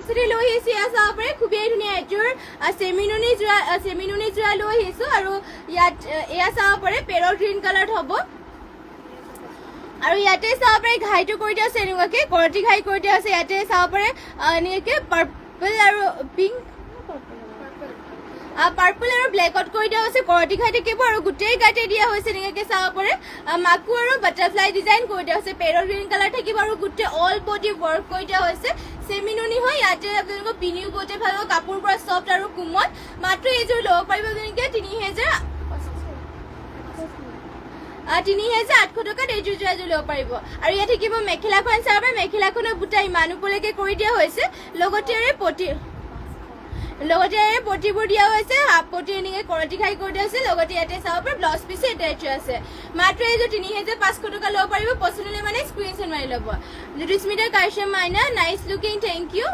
তাৰপিছতে লৈ আহিছোঁ এয়া চাব পাৰে খুবেই ধুনীয়া এযোৰ চেমিনুনি যোৰা লৈ আহিছোঁ আৰু ইয়াত এয়া চাব পাৰে পেৰট গ্ৰীণ কালাৰত হ'ব আৰু ইয়াতে চাব পাৰে ঘাইটো কৰি দিয়া আছে এনেকুৱাকৈ কৰতি ঘাই কৰি দিয়া আছে ইয়াতে চাব পাৰে এনেকৈ পাৰ্পল আৰু পিংক পাৰ্পল আৰু ব্লেকত কৰি দিয়া হৈছে কৰতি ঘাই থাকিব আৰু গোটেই গাতে দিয়া হৈছে এনেকৈ চাব পাৰে মাকু আৰু বাটাৰফ্লাই ডিজাইন কৰি দিয়া হৈছে পেৰট গ্ৰীণ কালাৰ থাকিব আৰু গোটেই অল বডি ৱৰ্ক কৰি দিয়া হৈছে চেমিনুনি হয় ইয়াতে আপোনালোকক পিন্ধিও বহুতেই ভাল হ'ব কাপোৰ পৰা ছফ্ট আৰু কোমল মাত্ৰ এইযোৰ ল'ব পাৰিব যেনেকৈ 3,800 টকাত এইযোৰ যোৰাযোৰ ল'ব পাৰিব আৰু ইয়াত থাকিব মেখেলাখন চাব পাৰে মেখেলাখনৰ বুটা ইমান ওপৰলৈকে কৰি দিয়া হৈছে লগতে পটিবোৰ দিয়া হৈছে হাফ পটি এনেকৈ কৰতি ঘাই কৰি দিয়া হৈছে লগতে ইয়াতে চাব পাৰে ব্লাউজ পিছো এটা এযোৰ আছে মাত্ৰ এইযোৰ 3,500 টকা ল'ব পাৰিব পচন্দ হ'লে মানে স্ক্ৰীনশ্বট মাৰি ল'ব ৰুস্মিতা কাশ্যপ মাইনা নাইচ লুকিং থেংক ইউ